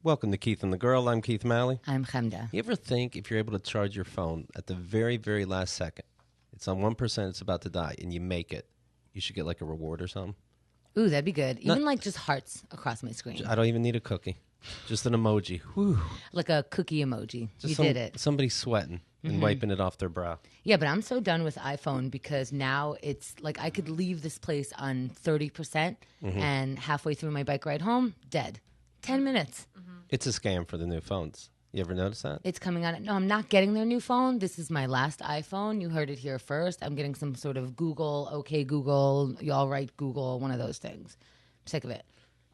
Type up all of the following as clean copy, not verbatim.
Welcome to Keith and the Girl. I'm Keith Malley. I'm Chemda. You ever think if you're able to charge your phone at the very, very last second, it's on 1%, it's about to die, and you make it, you should get like a reward or something? Ooh, that'd be good. Even like just hearts across my screen. I don't even need a cookie. Just an emoji. Whew. Like a cookie emoji. Just did it. Somebody sweating and wiping it off their brow. Yeah, but I'm so done with iPhone because now it's like I could leave this place on 30% and halfway through my bike ride home, dead. 10 minutes. It's a scam for the new phones. You ever notice that? It's coming on. No, I'm not getting their new phone. This is my last iPhone. You heard it here first. I'm getting some sort of Google, okay, Google, y'all right, Google, one of those things. I'm sick of it.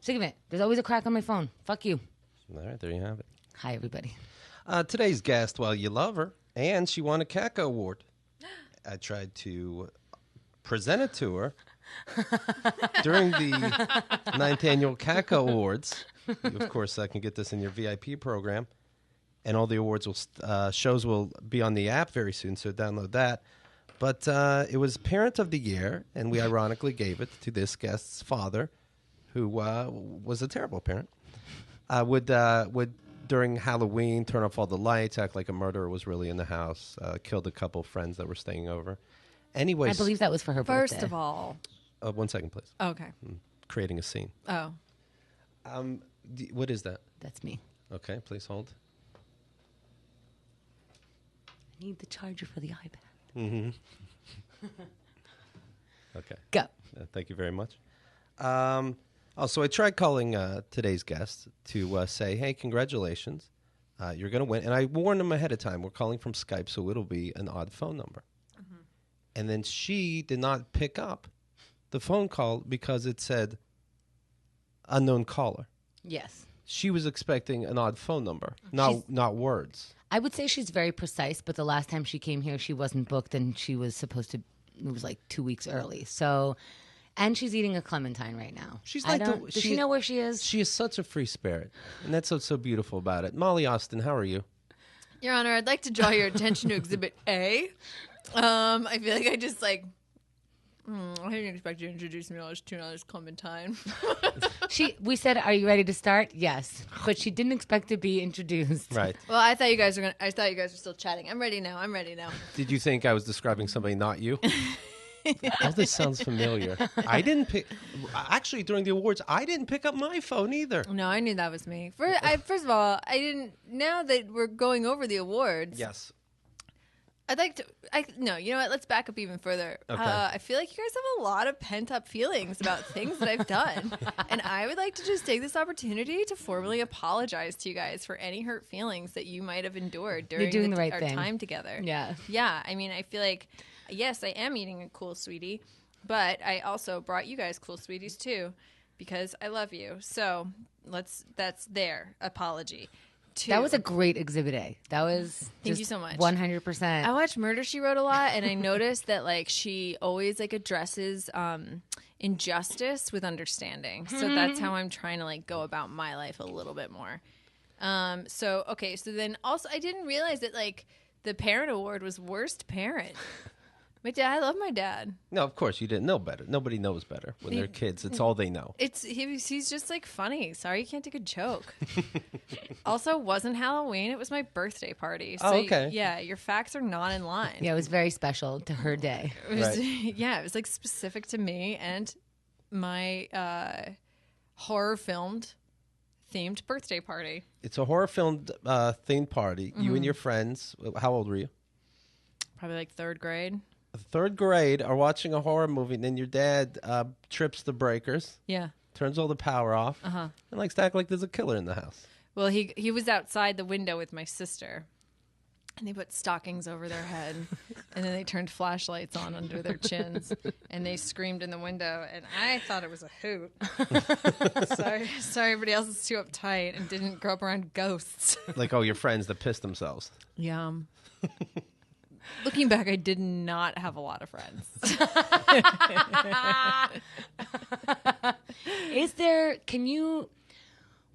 Sick of it. There's always a crack on my phone. Fuck you. All right, there you have it. Hi, everybody. Today's guest, well, you love her, and she won a KATG award. I tried to present it to her during the 9th annual KATG Awards. Of course, I can get this in your VIP program. And all the awards shows will be on the app very soon, so download that. But it was Parent of the Year, and we ironically gave it to this guest's father, who was a terrible parent. Would during Halloween turn off all the lights, act like a murderer was really in the house, killed a couple friends that were staying over. Anyways, I believe that was for her birthday. First of all. 1 second, please. Okay. I'm creating a scene. Oh. What is that? That's me. Okay, please hold. I need the charger for the iPad. Mm-hmm. Okay. Go. Thank you very much. So I tried calling today's guest to say, hey, congratulations. You're going to win. And I warned him ahead of time. We're calling from Skype, so it'll be an odd phone number. Mm-hmm. And then she did not pick up the phone call because it said unknown caller. Yes. She was expecting an odd phone number, not words. I would say she's very precise, but the last time she came here, she wasn't booked, and she was supposed to. It was like 2 weeks early. So, and she's eating a clementine right now. She's like, does she know where she is? She is such a free spirit, and that's what's so beautiful about it. Molly Austin, how are you? Your Honor, I'd like to draw your attention to Exhibit A. I feel like I just like. I didn't expect you to introduce me to another clementine. We said, "Are you ready to start?" Yes, but she didn't expect to be introduced. Right. Well, I thought you guys were still chatting. I'm ready now. Did you think I was describing somebody, not you? Oh, this sounds familiar. I didn't pick. Actually, during the awards, I didn't pick up my phone either. No, I knew that was me. First of all, I didn't. Now that we're going over the awards, Yes. I'd like to. No, you know what? Let's back up even further. Okay. I feel like you guys have a lot of pent up feelings about things that I've done, and I would like to just take this opportunity to formally apologize to you guys for any hurt feelings that you might have endured during the right our thing. time together. Yeah. Yeah. I mean, I feel like yes, I am eating a cool sweetie, but I also brought you guys cool sweeties too, because I love you. So that's their apology. That was a great Exhibit A. That was Thank you so much. 100%. I watch Murder, She Wrote a lot, and I noticed that like she always like addresses injustice with understanding. So that's how I'm trying to like go about my life a little bit more. So then also I didn't realize that like the parent award was worst parent. My dad, I love my dad. No, of course you didn't know better. Nobody knows better when they're kids. It's all they know. He's just like funny. Sorry, you can't take a joke. Also, wasn't Halloween. It was my birthday party. So okay. Your facts are not in line. Yeah, it was very special to her day. It was, Right. Yeah, it was like specific to me and my horror filmed themed birthday party. It's a horror film themed party. You and your friends. How old were you? Probably like third grade. 3rd grade are watching a horror movie, and then your dad trips the breakers, Yeah. turns all the power off, and likes to act like there's a killer in the house. Well, he was outside the window with my sister, and they put stockings over their head, and then they turned flashlights on under their chins, and they screamed in the window, and I thought it was a hoot. Sorry, everybody else is too uptight and didn't grow up around ghosts. Like, oh, your friends that pissed themselves. Yeah. Looking back, I did not have a lot of friends.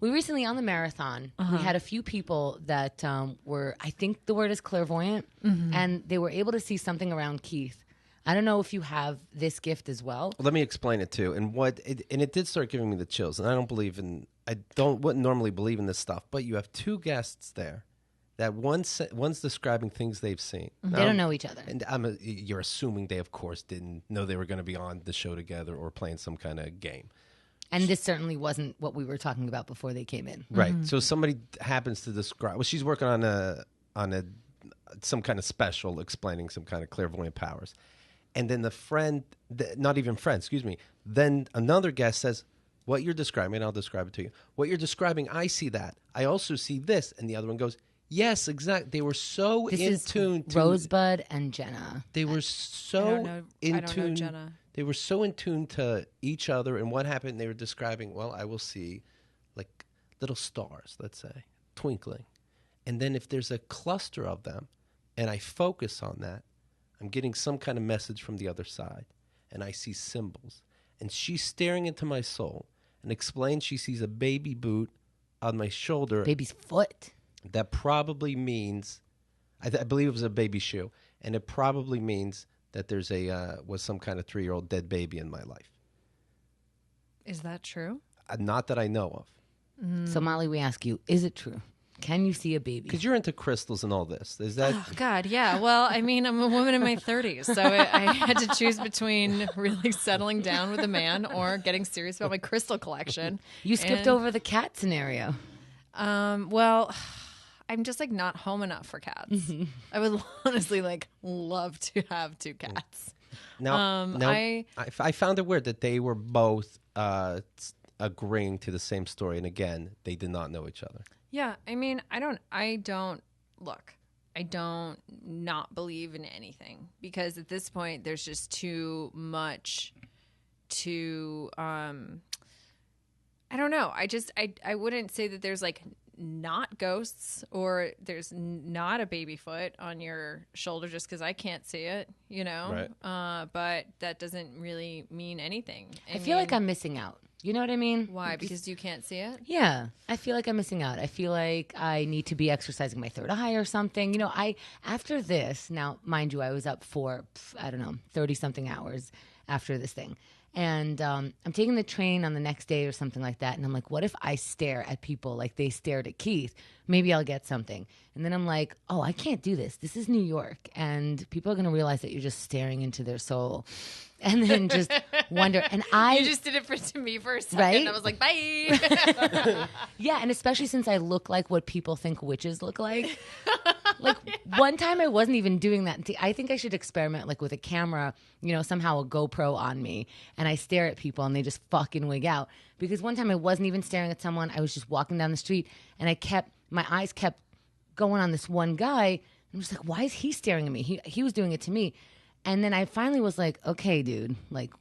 We recently on the marathon, we had a few people that were, I think the word is clairvoyant, and they were able to see something around Keith. I don't know if you have this gift as well. Let me explain it too. And it did start giving me the chills. And I wouldn't normally believe in this stuff, but you have two guests there that one's describing things they've seen. They don't know each other. And you're assuming they, of course, didn't know they were going to be on the show together or playing some kind of game. And this certainly wasn't what we were talking about before they came in. Right. So somebody happens to describe. Well, she's working on some kind of special explaining some kind of clairvoyant powers, and then the friend, not even friend, excuse me. Then another guest says, "What you're describing, and I'll describe it to you. What you're describing, I see that. I also see this." And the other one goes, "Yes, exactly." They were so in tune. Rosebud and Jenna. They were so in tune. I don't know Jenna. They were so in tune to each other and what happened. They were describing, well, I will see like little stars, let's say, twinkling. And then if there's a cluster of them and I focus on that, I'm getting some kind of message from the other side. And I see symbols. And she's staring into my soul and explains she sees a baby boot on my shoulder. Baby's foot. That probably means, I believe it was a baby shoe. And it probably means that there's was some kind of 3-year-old dead baby in my life. Is that true? Not that I know of. So, Molly, we ask you, is it true? Can you see a baby? Because you're into crystals and all this. Is that? Oh, God, yeah. Well, I mean, I'm a woman in my 30s, so I had to choose between really settling down with a man or getting serious about my crystal collection. You skipped over the cat scenario. Well, I'm just like not home enough for cats. I would honestly love to have 2 cats. Now, I found it weird that they were both agreeing to the same story, and again, they did not know each other. Yeah, I mean, I don't not believe in anything because at this point there's just too much to I don't know. I wouldn't say that there's like not ghosts or there's not a baby foot on your shoulder just because I can't see it, you know? Right. But that doesn't really mean anything. I feel like I'm missing out. You know what I mean? Why? Because you can't see it? Yeah. I feel like I'm missing out. I feel like I need to be exercising my third eye or something. You know, after this, now, mind you, I was up for, 30-something hours after this thing. And I'm taking the train on the next day or something like that. And I'm like, what if I stare at people like they stared at Keith? Maybe I'll get something. And then I'm like, oh, I can't do this. This is New York. And people are going to realize that you're just staring into their soul. And then just wonder. And You just did it to me for a second. Right? I was like, bye. Yeah, and especially since I look like what people think witches look like. Like, one time I wasn't even doing that. I think I should experiment, like, with a camera, somehow a GoPro on me, and I stare at people, and they just fucking wig out. Because one time I wasn't even staring at someone. I was just walking down the street, and my eyes kept going on this one guy. I'm just like, why is he staring at me? He was doing it to me. And then I finally was like, okay, dude, like,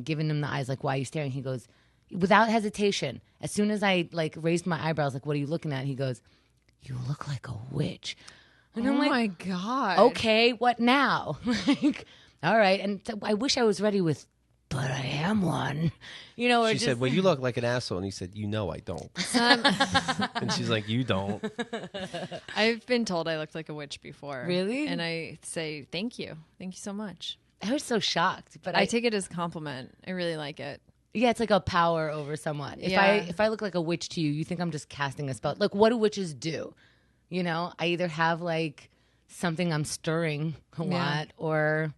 giving him the eyes, like, why are you staring? He goes, without hesitation, as soon as I, like, raised my eyebrows, like, what are you looking at? He goes, you look like a witch. And I'm like, my God. Okay, what now? Like, all right. And I wish I was ready with, but I am one. She said, well, you look like an asshole. And he said, I don't. And she's like, you don't. I've been told I looked like a witch before. Really? And I say, thank you. Thank you so much. I was so shocked. But I take it as a compliment. I really like it. Yeah, it's like a power over someone. If I look like a witch to you, you think I'm just casting a spell. Like, what do witches do? I either have like something I'm stirring a lot, or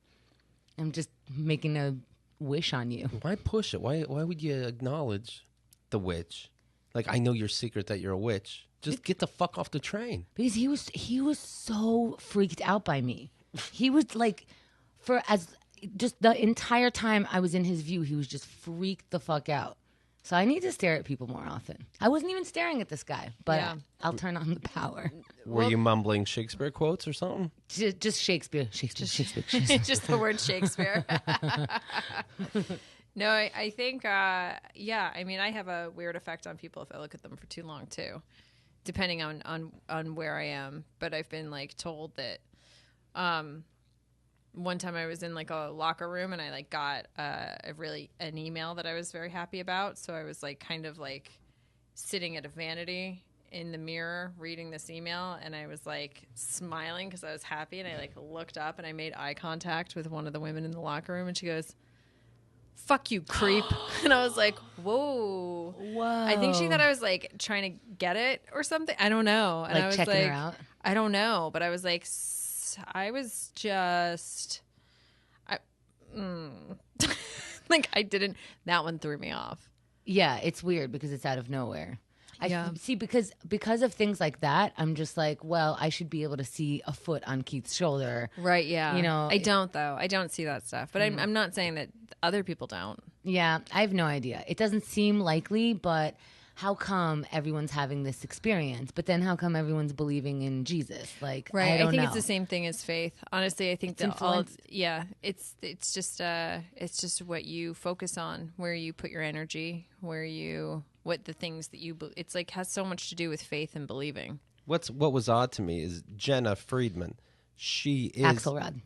I'm just making a wish on you. Why push it? Why would you acknowledge the witch? Like, I know your secret that you're a witch. Just get the fuck off the train. Because he was so freaked out by me. He was like, just the entire time I was in his view, he was just freaked the fuck out. So I need to stare at people more often. I wasn't even staring at this guy, but I'll turn on the power. Were you mumbling Shakespeare quotes or something? Just Shakespeare. Shakespeare. Just the word Shakespeare. No, I think, I mean, I have a weird effect on people if I look at them for too long, too, depending on where I am. But I've been, like, told that one time I was in like a locker room and I like got an email that I was very happy about. So I was like kind of like sitting at a vanity in the mirror reading this email, and I was like smiling because I was happy, and I like looked up and I made eye contact with one of the women in the locker room, and she goes, "Fuck you, creep." And I was like, whoa. I think she thought I was like trying to get it or something. I don't know. And Like I was checking like, her out? I don't know. But I was like, I was just, like I didn't, that one threw me off. Yeah, it's weird because it's out of nowhere. Yeah. See, because of things like that, I'm just like, well, I should be able to see a foot on Keith's shoulder. Right, yeah. You know, I don't, though. I don't see that stuff. But I'm not saying that other people don't. Yeah, I have no idea. It doesn't seem likely, but how come everyone's having this experience? But then how come everyone's believing in Jesus? Like, Right. I don't think know. it's the same thing as faith. Honestly, I think It's that all, influenced. yeah, it's just what you focus on, where you put your energy, what the things that you, it's like has so much to do with faith and believing. What was odd to me is Jenna Friedman. She is Axelrod.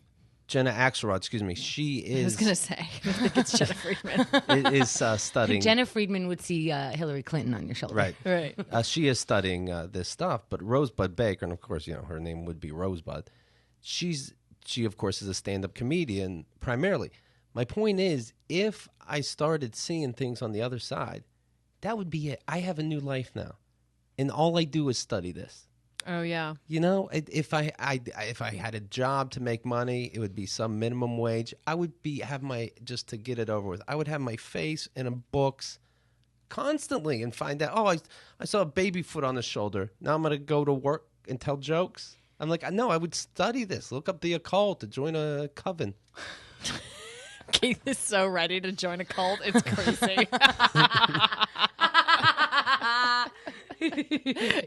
Jenna Axelrod. Excuse me. She is. I was gonna say, I think it's Jenna Friedman. is studying. Jenna Friedman would see Hillary Clinton on your shoulder. Right. Right. She is studying this stuff, but Rosebud Baker, and of course, her name would be Rosebud. She of course is a stand-up comedian primarily. My point is, if I started seeing things on the other side, that would be it. I have a new life now, and all I do is study this. Oh yeah. If I had a job to make money, it would be some minimum wage. I would have just to get it over with. I would have my face in books constantly and find out. Oh, I saw a baby foot on the shoulder. Now I'm going to go to work and tell jokes. I'm like, no, I would study this. Look up the occult to join a coven. Keith is so ready to join a cult. It's crazy.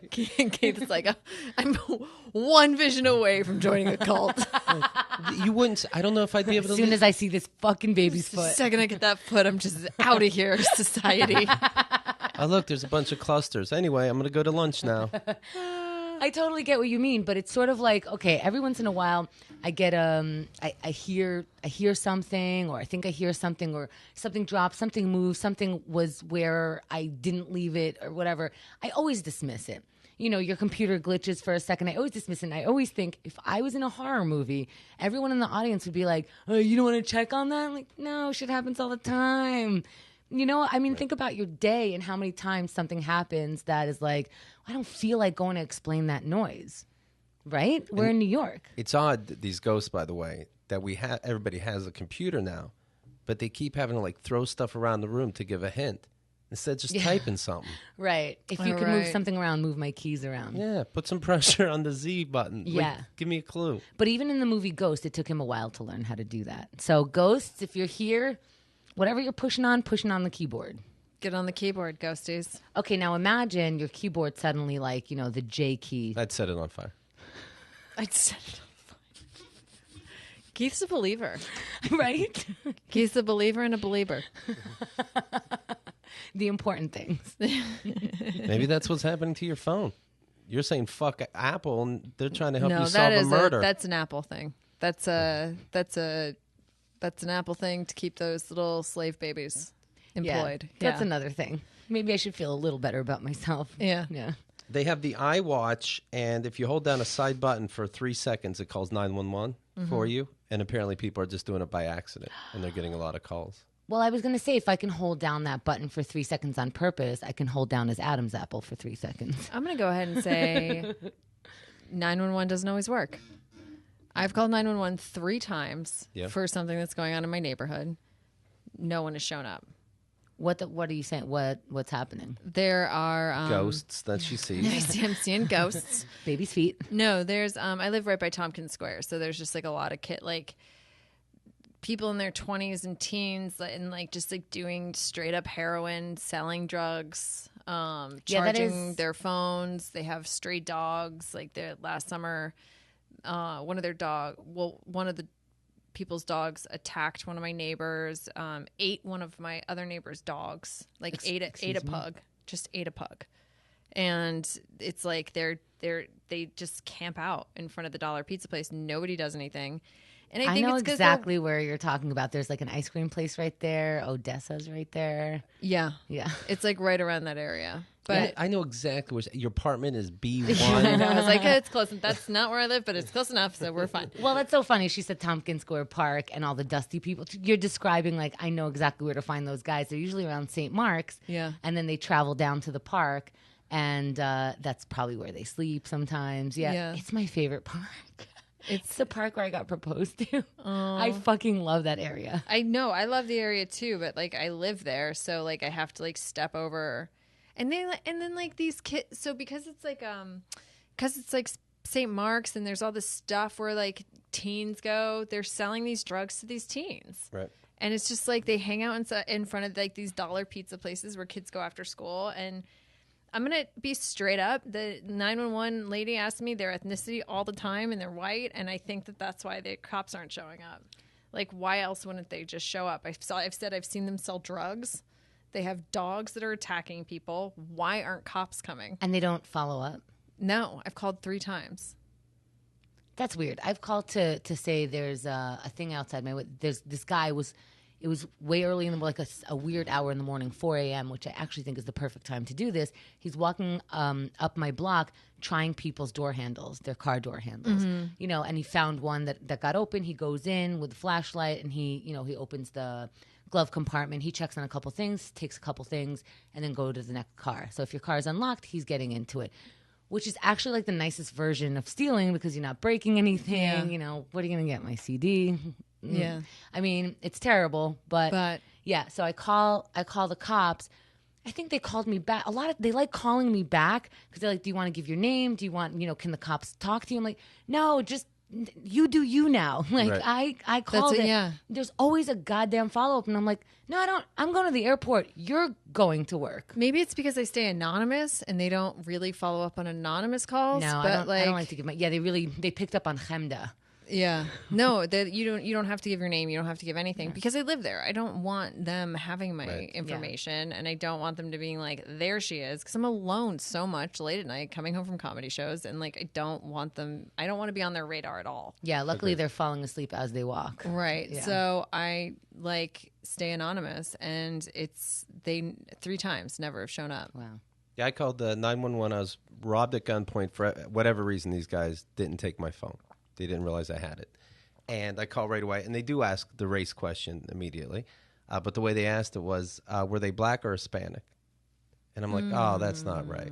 Keith's like, I'm one vision away from joining a cult. You wouldn't. I don't know if I'd be able to. As soon as I see this fucking baby's The foot. second I get that foot, I'm just out of here, society. Oh, look, there's a bunch of clusters. Anyway, I'm going to go to lunch now. I totally get what you mean, but it's sort of like, okay, every once in a while I get I hear something, or I think I hear something, or something drops, something moves, something was where I didn't leave it or whatever. I always dismiss it. Your computer glitches for a second. I always dismiss it. And I always think if I was in a horror movie, everyone in the audience would be like, "Oh, you don't want to check on that?" I'm like, no, shit happens all the time. Think about your day and how many times something happens that is like, I don't feel like going to explain that noise, right? We're in New York. It's odd, these ghosts, by the way, that everybody has a computer now, but they keep having to throw stuff around the room to give a hint instead of just typing something. Right. If you could move something around, move my keys around. Yeah, put some pressure on the Z button. Yeah. Give me a clue. But even in the movie Ghost, it took him a while to learn how to do that. So Ghosts, if you're here, whatever you're pushing on the keyboard. Get on the keyboard, ghosties. Okay, now imagine your keyboard suddenly the J key. I'd set it on fire. I'd set it on fire. Keith's a believer. Right? Keith's a believer and a believer. The important things. Maybe that's what's happening to your phone. You're saying fuck Apple, and they're trying to help you solve that a is murder. That's an Apple thing. That's an Apple thing to keep those little slave babies employed. Yeah, that's another thing. Maybe I should feel a little better about myself. Yeah. Yeah. They have the iWatch, and if you hold down a side button for 3 seconds, it calls 911 for you. And apparently people are just doing it by accident, and they're getting a lot of calls. Well, I was going to say, if I can hold down that button for 3 seconds on purpose, I can hold down his Adam's apple for 3 seconds. I'm going to go ahead and say 911 doesn't always work. I've called 911 3 times for something that's going on in my neighborhood. No one has shown up. What are you saying? What's happening? There are Ghosts that she sees. I'm seeing ghosts. Baby's feet. No, there's I live right by Tompkins Square, so there's just a lot of people in their 20s and teens and just doing straight up heroin, selling drugs, charging their phones. They have stray dogs. Last summer, one of the people's dogs attacked one of my neighbors, ate one of my other neighbor's dogs, ate a pug, just ate a pug. And it's they just camp out in front of the Dollar Pizza place. Nobody does anything. And I think know it's 'cause exactly where you're talking about. There's like an ice cream place right there. Odessa's right there. Yeah. It's like right around that area. But I know exactly where your apartment is B1. I know. I was like, it's close. That's not where I live, but it's close enough, so we're fine. Well, that's so funny. She said Tompkins Square Park and all the dusty people. You're describing like I know exactly where to find those guys. They're usually around St. Mark's. Yeah. And then they travel down to the park, and that's probably where they sleep sometimes. Yeah. It's my favorite park. It's the park where I got proposed to. I fucking love that area. I know. I love the area too, but like I live there, so like I have to like step over. And then like these kids, so because it's like St. Mark's and there's all this stuff where like teens go, they're selling these drugs to these teens. Right. And it's just like they hang out in front of like these dollar pizza places where kids go after school. And I'm going to be straight up. The 911 lady asked me their ethnicity all the time, and they're white. And I think that's why the cops aren't showing up. Like, why else wouldn't they just show up? I've said I've seen them sell drugs. They have dogs that are attacking people. Why aren't cops coming? And they don't follow up? No, I've called 3 times. That's weird. I've called to say there's a thing outside my. There's this guy it was way early in the like a weird hour in the morning, 4 a.m., which I actually think is the perfect time to do this. He's walking up my block trying people's door handles, their car door handles, you know, and he found one that got open. He goes in with a flashlight and he opens the glove compartment. He checks on a couple things, takes a couple things, and then go to the next car. So if your car is unlocked, he's getting into it, which is actually like the nicest version of stealing because you're not breaking anything. Yeah. You know, what are you going to get? My CD? Yeah. I mean, it's terrible, but yeah. So I call the cops. I think they called me back. They like calling me back because they're like, do you want to give your name? Do you want, can the cops talk to you? I'm like, no, just you do you now. Like Right. I called it. Yeah. There's always a goddamn follow-up. And I'm like, no, I don't. I'm going to the airport. You're going to work. Maybe it's because they stay anonymous and they don't really follow up on anonymous calls. No, but I don't like to give my, they picked up on Chemda. Yeah. No, you don't have to give your name. You don't have to give anything because I live there. I don't want them having my information and I don't want them to being like, there she is. Because I'm alone so much late at night coming home from comedy shows and like I don't want to be on their radar at all. Yeah, luckily they're falling asleep as they walk. Right. Yeah. So I like stay anonymous and they 3 times never have shown up. Wow. Yeah, I called 911. I was robbed at gunpoint for whatever reason. These guys didn't take my phone. They didn't realize I had it. And I call right away. And they do ask the race question immediately. But the way they asked it was, were they black or Hispanic? And I'm like, oh, that's not right.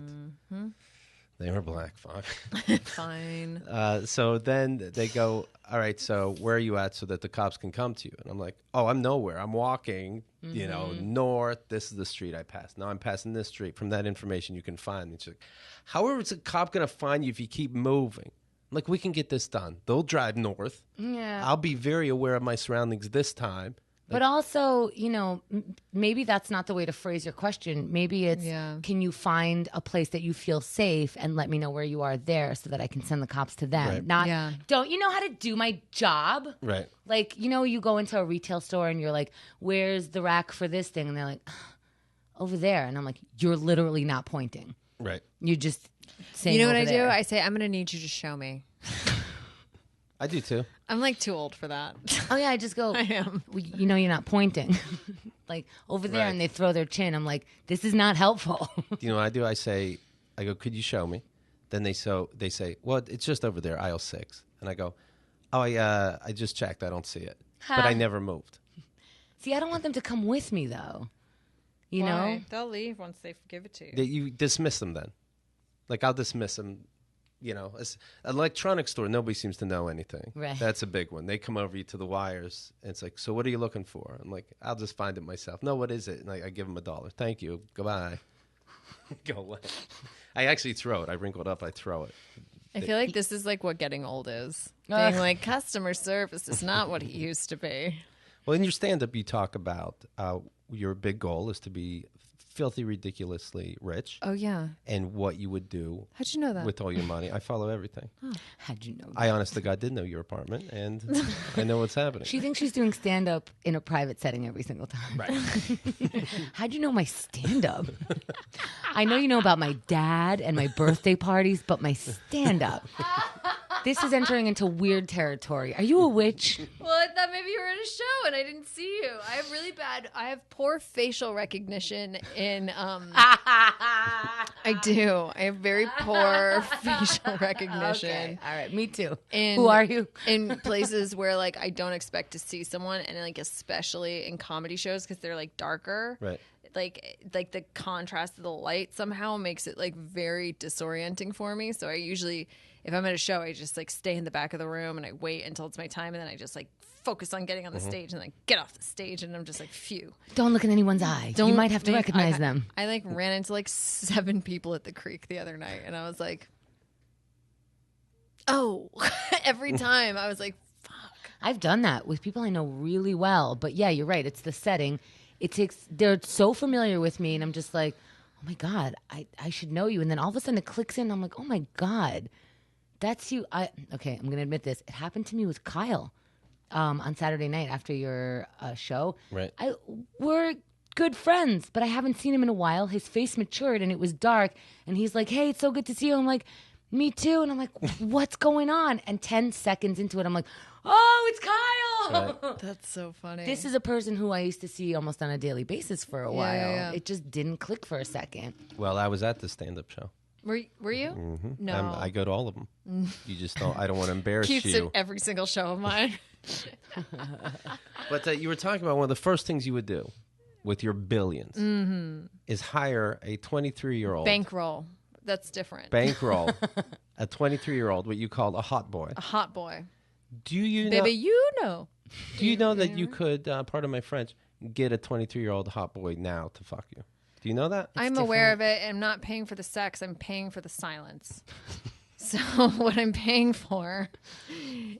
They were black. Fuck. Fine. So then they go, all right, so where are you at so that the cops can come to you? And I'm like, oh, I'm nowhere. I'm walking, north. This is the street I passed. Now I'm passing this street. From that information you can find. And she's like, however is a cop going to find you if you keep moving? Like, we can get this done. They'll drive north. Yeah. I'll be very aware of my surroundings this time. But also, maybe that's not the way to phrase your question. Maybe it's, can you find a place that you feel safe and let me know where you are there so that I can send the cops to them? Right. Not, don't you know how to do my job? Right. Like, you go into a retail store and you're like, where's the rack for this thing? And they're like, over there. And I'm like, you're literally not pointing. Right. You're just saying, You know what I there. do? I say, I'm going to need you to show me. I do too. I'm like too old for that. Oh, yeah, I just go, I am. well, you're not pointing. Like, over there, Right. and they throw their chin. I'm like, this is not helpful. You know what I do? I go, could you show me? Then they say, well, it's just over there, aisle 6. And I go, oh, I just checked. I don't see it. But I never moved. See, I don't want them to come with me, though. You know? They'll leave once they give it to you. You dismiss them then. Like, I'll dismiss them. An electronics store, nobody seems to know anything. Right. That's a big one. They come over you to the wires, and it's like, so what are you looking for? I'm like, I'll just find it myself. No, what is it? And I give them $1. Thank you. Goodbye. Go away. I actually throw it. I wrinkle it up. I throw it. I feel like this is like what getting old is. Being like, customer service is not what it used to be. Well, in your stand-up, you talk about your big goal is to be filthy, ridiculously rich. Oh, yeah. And what you would do How'd you know that? with all your money. I follow everything. How'd you know that? I honest to God did know your apartment, and I know what's happening. She thinks she's doing stand-up in a private setting every single time. Right. How'd you know my stand-up? I know you know about my dad and my birthday parties, but my stand-up. This is entering into weird territory. Are you a witch? Well, I thought maybe you were at a show and I didn't see you. I have poor facial recognition in, I do. I have very poor facial recognition. Okay. All right. Me too. In, Who are you? In places where like I don't expect to see someone, and like especially in comedy shows because they're like darker. Right. Like the contrast of the light somehow makes it like very disorienting for me. So I usually, if I'm at a show, I just like stay in the back of the room and I wait until it's my time, and then I just like focus on getting on the stage and like get off the stage, and I'm just like, phew. Don't look in anyone's eye. You might have to recognize them. I like ran into like 7 people at the creek the other night, and I was like, oh, every time I was like, fuck. I've done that with people I know really well, but yeah, you're right. It's the setting. They're so familiar with me, and I'm just like, oh my God, I should know you. And then all of a sudden it clicks in. And I'm like, oh my God, that's you. Okay, I'm going to admit this. It happened to me with Kyle on Saturday night after your show. Right. We're good friends, but I haven't seen him in a while. His face matured and it was dark. And he's like, hey, it's so good to see you. I'm like, me too. And I'm like, what's going on? And 10 seconds into it, I'm like, oh, it's Kyle. Right. That's so funny. This is a person who I used to see almost on a daily basis for a while. Yeah. It just didn't click for a second. Well, I was at the stand-up show. Were you? Mm-hmm. No. I go to all of them. You just don't. I don't want to embarrass Keeps you. at every single show of mine. But you were talking about one of the first things you would do with your billions is hire a 23-year-old Bankroll. That's different. bankroll a 23-year-old, what you call a hot boy. A hot boy. Do you Baby, know? you know. Do you know that you could, pardon my French, get a 23-year-old hot boy now to fuck you? Do you know that? I'm aware of it. I'm not paying for the sex. I'm paying for the silence. So what I'm paying for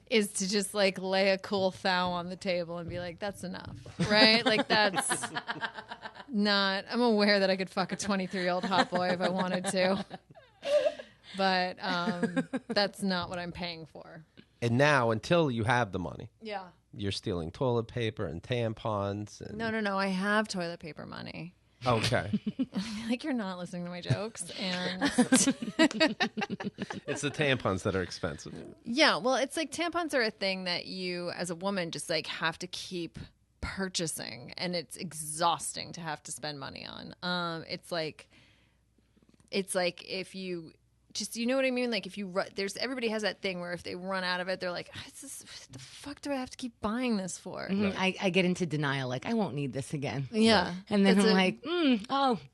is to just like lay a cool thou on the table and be like, that's enough, right? Like that's not, I'm aware that I could fuck a 23-year-old hot boy if I wanted to, but that's not what I'm paying for. And now, until you have the money, Yeah. you're stealing toilet paper and tampons. And... No. I have toilet paper money. Okay. I feel like you're not listening to my jokes. And It's the tampons that are expensive. yeah, well, it's like tampons are a thing that you, as a woman, just like have to keep purchasing, and it's exhausting to have to spend money on. It's like if you just, you know what I mean? Like if you everybody has that thing where if they run out of it, they're like, what the fuck do I have to keep buying this for? Mhm. I get into denial, like I won't need this again. Yeah. And then I'm like,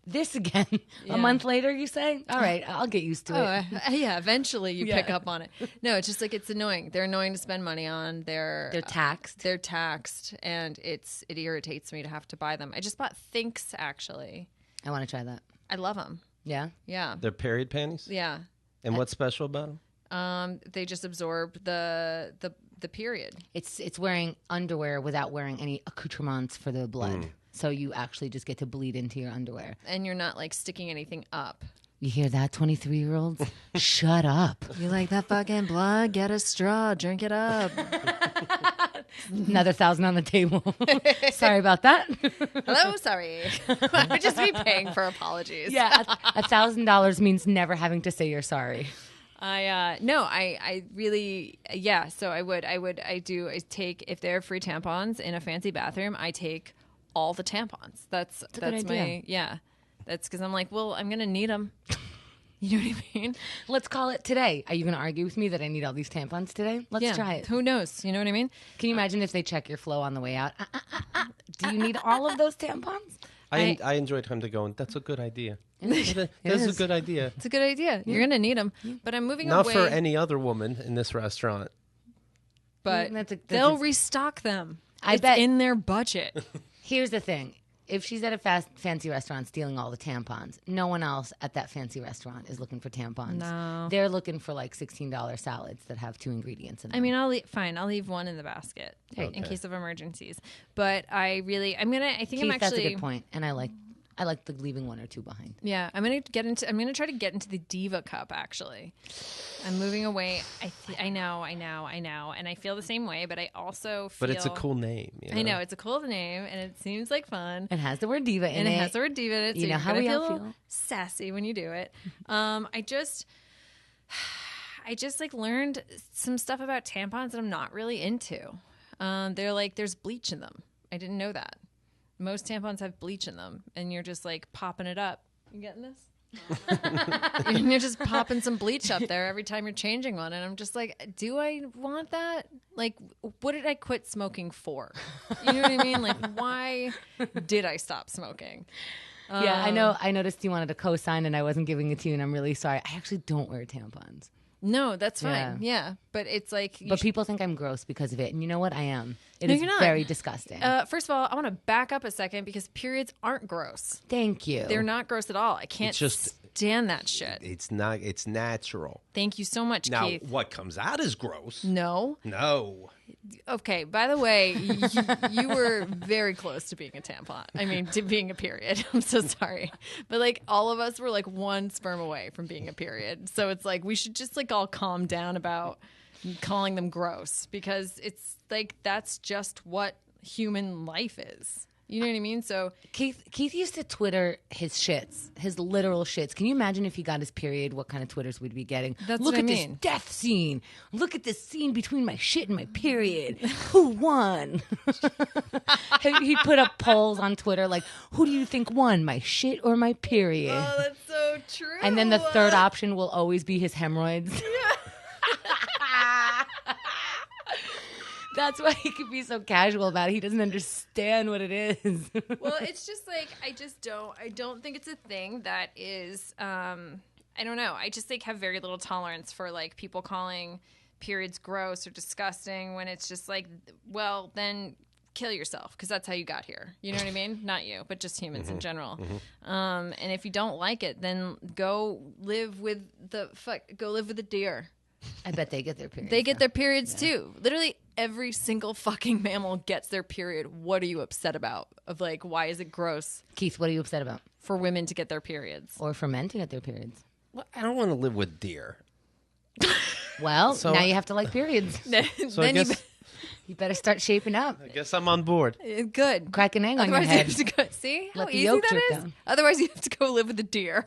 this again. Yeah. A month later, you say, all right, I'll get used to it. Yeah, eventually you pick up on it. No, it's just like, it's annoying. They're annoying to spend money on. They're taxed. They're taxed, and it irritates me to have to buy them. I just bought Thinks, actually. I want to try that. I love them. Yeah? Yeah. They're period panties? Yeah. And what's special about them? They just absorb the period. It's wearing underwear without wearing any accoutrements for the blood. So you actually just get to bleed into your underwear. And you're not like sticking anything up. You hear that, 23-year-olds? Shut up. You like that fucking blood? Get a straw, drink it up. Another $1,000 on the table. Sorry about that. Hello, sorry. I would just be paying for apologies. Yeah, $1,000 means never having to say you're sorry. I really, yeah. So I take, if there are free tampons in a fancy bathroom, I take all the tampons. That's a good idea. yeah. That's because I'm like, well, I'm going to need them. You know what I mean? Let's call it today. Are you going to argue with me that I need all these tampons today? Let's try it. Who knows? You know what I mean? Can you imagine if they check your flow on the way out? Do you need all of those tampons? I enjoyed him to go, and that's a good idea. That's a good idea. It's a good idea. You're going to need them. But I'm moving Not away. for any other woman in this restaurant. But they'll restock them. I It's bet in their budget. Here's the thing. If she's at a fancy restaurant stealing all the tampons, no one else at that fancy restaurant is looking for tampons. No. They're looking for like $16 salads that have 2 ingredients in them. I mean, I'll leave one in the basket in case of emergencies. But I think that's a good point. And I like the leaving 1 or 2 behind. Yeah, I'm gonna try to get into the Diva Cup. Actually, I'm moving away. I know, and I feel the same way. But I also feel. But it's a cool name. You know? I know it's a cool name, and it seems like fun. It has the word diva in it. And it has the word diva in it. You so know how we all feel feel. sassy when you do it. I just like learned some stuff about tampons that I'm not really into. They're like, there's bleach in them. I didn't know that. Most tampons have bleach in them, and you're just like popping it up. You getting this? And you're just popping some bleach up there every time you're changing one, and I'm just like, do I want that? Like, what did I quit smoking for? You know what I mean? Like, why did I stop smoking? Yeah, I know. I noticed you wanted a cosign, and I wasn't giving it to you, and I'm really sorry. I actually don't wear tampons. No, that's fine. Yeah. But it's like... But people think I'm gross because of it. And you know what? I am. It No, is you're not. very disgusting. First of all, I want to back up a second because periods aren't gross. Thank you. They're not gross at all. I can't stand that shit. It's not. It's natural. Thank you so much, Now, Keith. what comes out is gross. No. No. Okay, by the way, you were very close to being a tampon. I mean, to being a period. I'm so sorry. But like all of us were like one sperm away from being a period. So it's like we should just like all calm down about calling them gross because it's like that's just what human life is. You know what I mean? So Keith used to Twitter his shits, his literal shits. Can you imagine if he got his period, what kind of Twitters we'd be getting? That's Look what I at mean. this death scene. Look at this scene between my shit and my period. Who won? He put up polls on Twitter like, who do you think won, my shit or my period? oh, that's so true. And then the third option will always be his hemorrhoids. That's why he could be so casual about it. He doesn't understand what it is. Well, it's just like I don't think it's a thing that is I don't know. I just like have very little tolerance for like people calling periods gross or disgusting when it's just like, well, then kill yourself because that's how you got here. You know what I mean? Not you, but just humans in general. And if you don't like it, then go live with the deer. I bet they get their periods. They get their periods too. Literally every single fucking mammal gets their period. What are you upset about? Of like, why is it gross Keith, what are you upset about? for women to get their periods? Or for men to get their periods? Well, I don't want to live with deer. Well, So- now you have to like periods. So I guess You better start shaping up. I'm on board. good. Crack an egg on your Otherwise, you head. have to go. See how Let the easy yolk that drip is. down. Otherwise, you have to go live with a deer.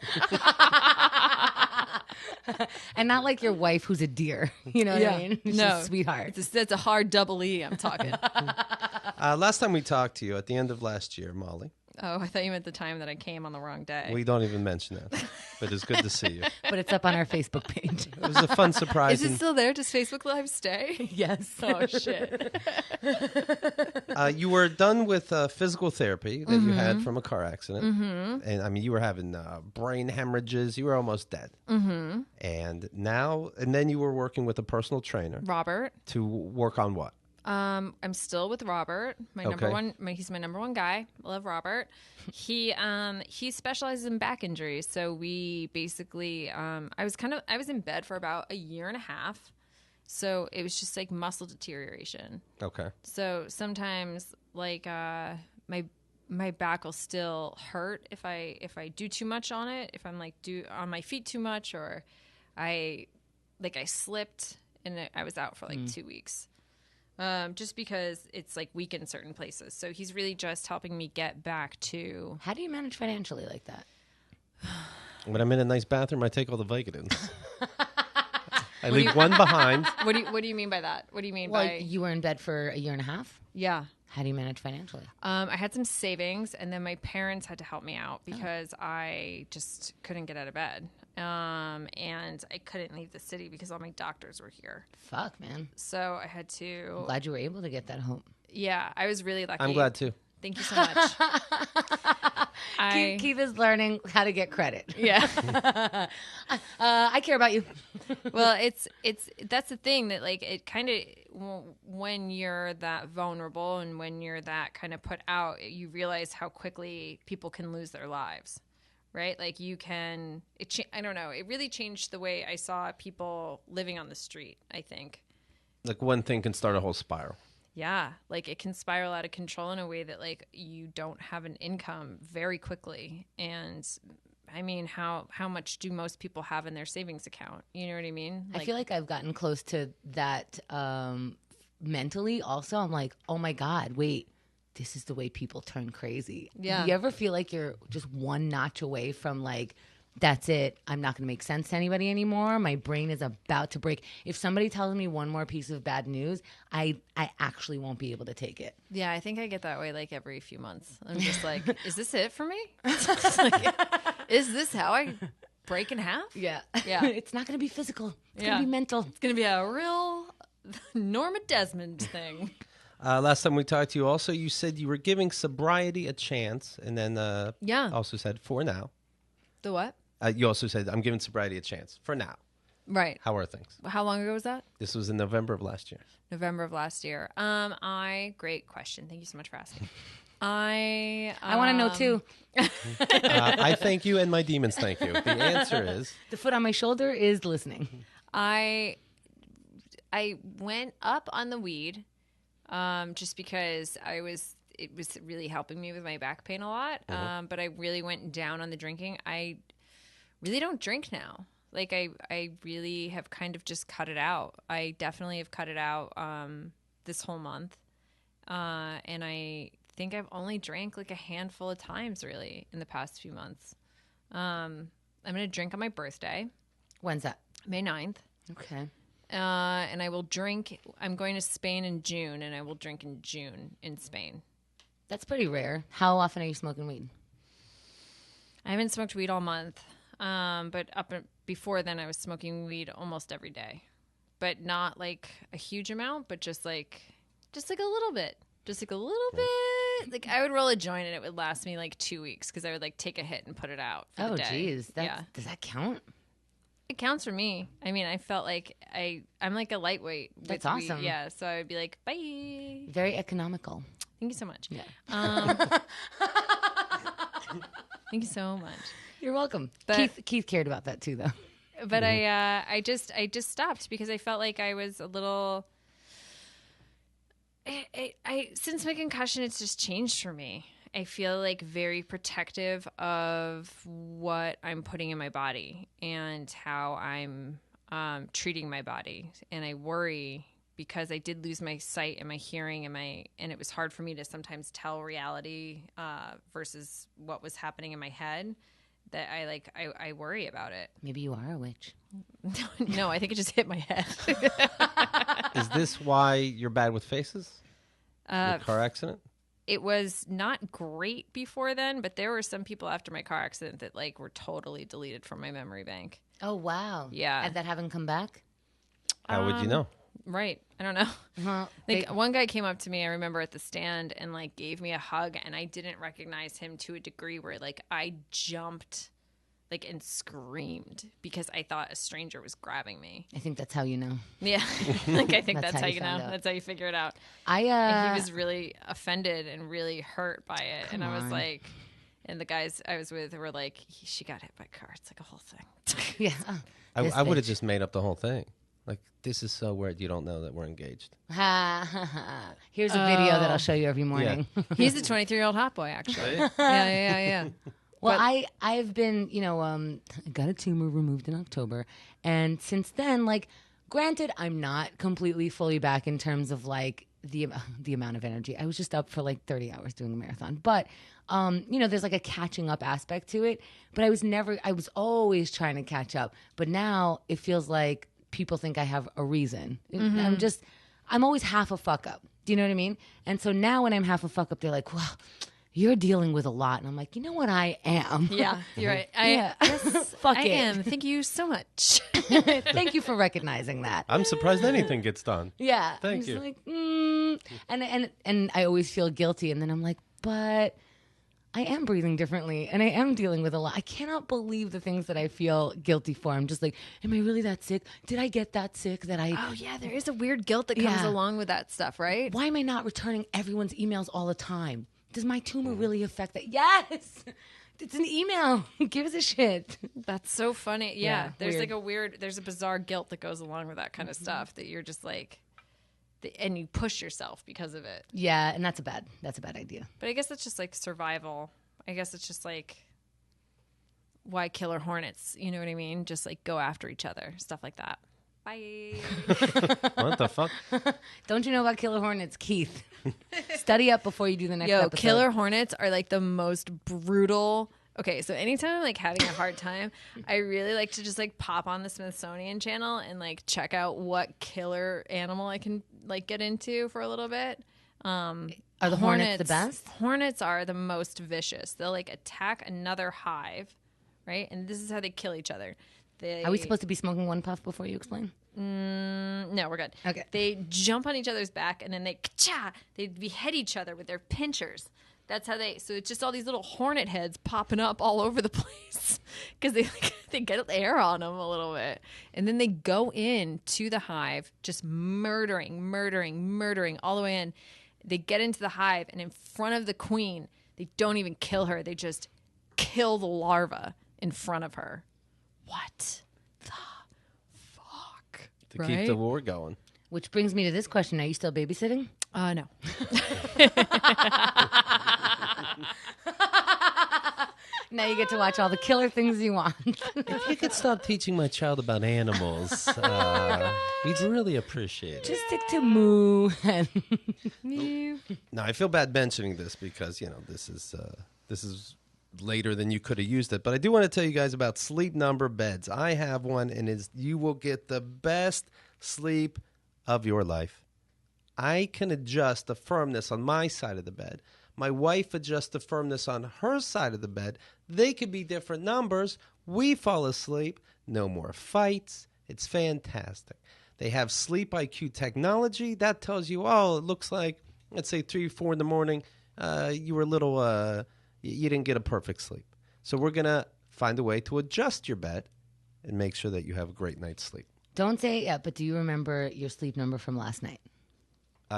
And not like your wife who's a deer. You know what I mean? She's no, a sweetheart. That's a hard double E. I'm talking. Last time we talked to you, at the end of last year, Molly, Oh, I thought you meant the time that I came on the wrong day. we don't even mention that, but it's good to see you. But it's up on our Facebook page. It was a fun surprise. Is it still there? Does Facebook Live stay? Yes. Oh, shit. You were done with physical therapy that you had from a car accident. And I mean, you were having brain hemorrhages. You were almost dead. And then you were working with a personal trainer Robert. to work on what? I'm still with Robert. He's my number one guy. I love Robert. He specializes in back injuries. So we basically, I was in bed for about a year and a half. So it was just like muscle deterioration. Okay. So sometimes like, my back will still hurt if I do too much on it, if I'm like on my feet too much, or I slipped and I was out for like 2 weeks. Just because it's like weak in certain places. So he's really just helping me get back to. How do you manage financially like that? When I'm in a nice bathroom, I take all the Vicodins. I leave one behind. What do you mean by that? What do you mean Well, by? you were in bed for a year and a half. Yeah. How do you manage financially? I had some savings, and then my parents had to help me out because I just couldn't get out of bed. And I couldn't leave the city because all my doctors were here. Fuck, man. So I had to. I'm glad you were able to get that home. Yeah, I was really lucky. I'm glad too. Thank you so much. Keith is learning how to get credit. Yeah. I care about you. Well, that's the thing that like it kind of when you're that vulnerable and when you're that kind of put out, you realize how quickly people can lose their lives, right? Like you can. I don't know. It really changed the way I saw people living on the street. I think. Like one thing can start a whole spiral. Yeah, like it can spiral out of control in a way that like you don't have an income very quickly. And I mean, how much do most people have in their savings account? You know what I mean? I feel like I've gotten close to that mentally also. I'm like, oh my God, wait, this is the way people turn crazy. Yeah. You ever feel like you're just one notch away from like that's it. I'm not going to make sense to anybody anymore. My brain is about to break. If somebody tells me one more piece of bad news, I actually won't be able to take it. Yeah, I think I get that way like every few months. I'm just like, is this it for me? Like, is this how I break in half? Yeah. Yeah. It's not going to be physical. It's going to be mental. It's going to be a real Norma Desmond thing. Last time we talked to you, also, you said you were giving sobriety a chance, and then also said, for now. The what? You also said, I'm giving sobriety a chance, for now. Right. How are things? How long ago was that? This was in November of last year. November of last year. Great question. Thank you so much for asking. I want to know too. I thank you, and my demons thank you. The answer is... The foot on my shoulder is listening. I went up on the weed just because it was really helping me with my back pain a lot. But I really went down on the drinking. I really don't drink now. Like I really have kind of just cut it out. I definitely have cut it out this whole month. And I think I've only drank like a handful of times really in the past few months. I'm going to drink on my birthday. When's that? May 9th. Okay. And I will drink. I'm going to Spain in June, and I will drink in June in Spain. That's pretty rare. How often are you smoking weed? I haven't smoked weed all month, but before then, I was smoking weed almost every day, but not like a huge amount, but just like a little bit, just like a little bit. Like I would roll a joint, and it would last me like 2 weeks because I would like take a hit and put it out. For the day. Geez, does that count? It counts for me. I mean, I felt like I'm like a lightweight. That's awesome. Weed. Yeah, so I would be like, bye. Very economical. Thank you so much. Yeah. Thank you so much. You're welcome. But, Keith cared about that too, though. But I just stopped because I felt like I was a little. Since my concussion, it's just changed for me. I feel like very protective of what I'm putting in my body and how I'm treating my body, and I worry because I did lose my sight and my hearing and it was hard for me to sometimes tell reality versus what was happening in my head. That I worry about it. Maybe you are a witch. No, I think it just hit my head. Is this why you're bad with faces? The car accident? It was not great before then, but there were some people after my car accident that like were totally deleted from my memory bank. Oh, wow. Yeah. And that haven't come back? How would you know? Right. I don't know. Well, One guy came up to me, I remember at the stand, and like gave me a hug, and I didn't recognize him to a degree where like I jumped like and screamed because I thought a stranger was grabbing me. I think that's how you know. Yeah. Like I think that's how you know. found out. That's how you figure it out. And he was really offended and really hurt by it. And I was like, and the guys I was with were like, she got hit by a car. It's like a whole thing. Yeah. I would have just made up the whole thing. Like, this is so weird. You don't know that we're engaged. Here's a video that I'll show you every morning. Yeah. He's a 23-year-old hot boy, actually. Yeah. Well, I've been, I got a tumor removed in October. And since then, like, granted, I'm not completely fully back in terms of, like, the amount of energy. I was just up for, like, 30 hours doing a marathon. But, there's, like, a catching up aspect to it. But I was always trying to catch up. But now it feels like people think I have a reason. Mm-hmm. I'm always half a fuck up. Do you know what I mean? And so now when I'm half a fuck up, they're like, well, you're dealing with a lot. And I'm like, you know what? I am. Yeah, you're right. Fuck I it. am. Thank you so much. Thank you for recognizing that. I'm surprised anything gets done. Yeah. Thank you. Like, and I always feel guilty. And then I'm like, but I am breathing differently and I am dealing with a lot. I cannot believe the things that I feel guilty for. I'm just like, am I really that sick? Did I get that sick that I... Oh, yeah, there is a weird guilt that comes along with that stuff, right? Why am I not returning everyone's emails all the time? Does my tumor really affect that? Yes! It's an email. Who gives a shit? That's so funny. Yeah. There's weird. like there's a bizarre guilt that goes along with that kind of stuff that you're just like... And you push yourself because of it. Yeah, and that's a bad idea. But I guess that's just like survival. I guess it's just like why killer hornets, you know what I mean? Just like go after each other, stuff like that. Bye. What the fuck? Don't you know about killer hornets, Keith? Study up before you do the next episode. Killer hornets are like the most brutal Okay, so anytime I'm like having a hard time, I really like to just like pop on the Smithsonian Channel and like check out what killer animal I can like get into for a little bit. Are the hornets the best? Hornets are the most vicious. They'll like attack another hive, right? And this is how they kill each other. Are we supposed to be smoking one puff before you explain? No, we're good. Okay. They jump on each other's back and then they behead each other with their pinchers. That's how so it's just all these little hornet heads popping up all over the place because they get air on them a little bit. And then they go in to the hive, just murdering all the way in. They get into the hive and in front of the queen, they don't even kill her. They just kill the larva in front of her. What the fuck? To keep the war going. Which brings me to this question. Are you still babysitting? No. Now you get to watch all the killer things you want. If you could stop teaching my child about animals, we'd really appreciate it. Just stick to moo. Now, I feel bad mentioning this because, this is later than you could have used it. But I do want to tell you guys about Sleep Number beds. I have one, and you will get the best sleep of your life. I can adjust the firmness on my side of the bed. My wife adjusts the firmness on her side of the bed. They could be different numbers. We fall asleep. No more fights. It's fantastic. They have Sleep IQ technology. That tells you, it looks like, let's say 3 or 4 in the morning, you were a little, you didn't get a perfect sleep. So we're going to find a way to adjust your bed and make sure that you have a great night's sleep. Don't say it yet, but do you remember your sleep number from last night?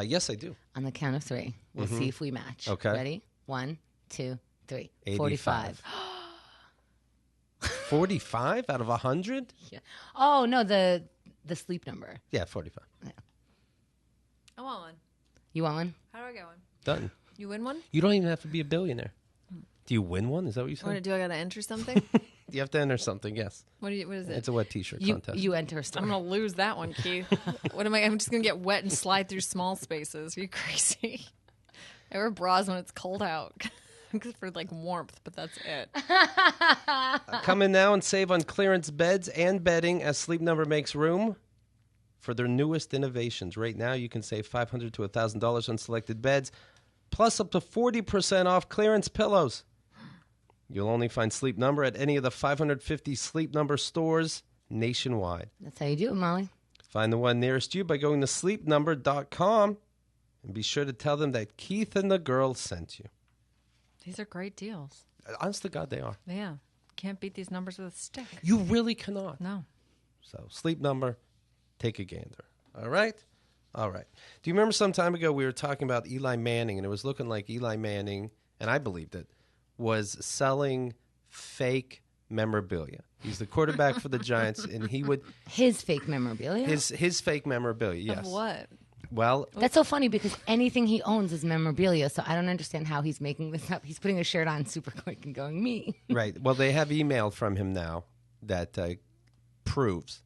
Yes, I do. On the count of 3, we'll see if we match. Okay. Ready? 1, 2, 3. 85. 45 out of 100? Yeah. Oh, no, the sleep number. Yeah, 45. Yeah. I want one. You want one? How do I get one? Done. You win one? You don't even have to be a billionaire. Do you win one? Is that what you said? Do I got to enter something? You have to enter something, yes. What is it? It's a wet t-shirt contest. You enter stuff. I'm going to lose that one, Keith. What am I? I'm just going to get wet and slide through small spaces. Are you crazy? I wear bras when it's cold out. For like warmth, but that's it. Come in now and save on clearance beds and bedding as Sleep Number makes room for their newest innovations. Right now, you can save $500 to $1,000 on selected beds, plus up to 40% off clearance pillows. You'll only find Sleep Number at any of the 550 Sleep Number stores nationwide. That's how you do it, Molly. Find the one nearest you by going to sleepnumber.com and be sure to tell them that Keith and the girls sent you. These are great deals. Honest to God, they are. Yeah. Can't beat these numbers with a stick. You really cannot. No. So, Sleep Number, take a gander. All right? All right. Do you remember some time ago we were talking about Eli Manning, and it was looking like Eli Manning, and I believed it, was selling fake memorabilia. He's the quarterback for the Giants, and he would... His fake memorabilia? His fake memorabilia, yes. Of what? Well... That's so funny because anything he owns is memorabilia, so I don't understand how he's making this up. He's putting a shirt on super quick and going, me. Right. Well, they have email from him now that proves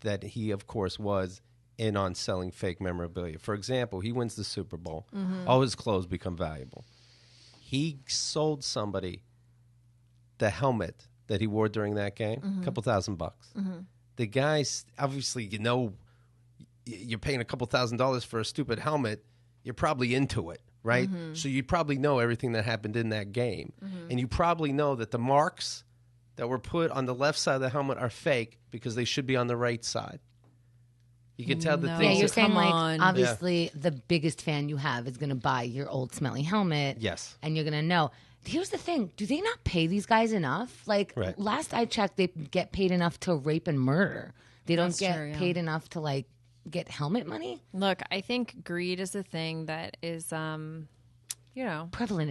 that he, of course, was in on selling fake memorabilia. For example, he wins the Super Bowl. Mm-hmm. All his clothes become valuable. He sold somebody the helmet that he wore during that game, a couple $1,000. Mm-hmm. The guys, obviously, you're paying a couple $1,000s for a stupid helmet. You're probably into it, right? Mm-hmm. So you probably know everything that happened in that game. Mm-hmm. And you probably know that the marks that were put on the left side of the helmet are fake because they should be on the right side. You can tell the things. Yeah, you're saying on. Obviously the biggest fan you have is going to buy your old smelly helmet. Yes. And you're going to know. Here's the thing. Do they not pay these guys enough? Like, last I checked, they get paid enough to rape and murder. They don't get paid enough to, like, get helmet money? Look, I think greed is a thing that is, prevalent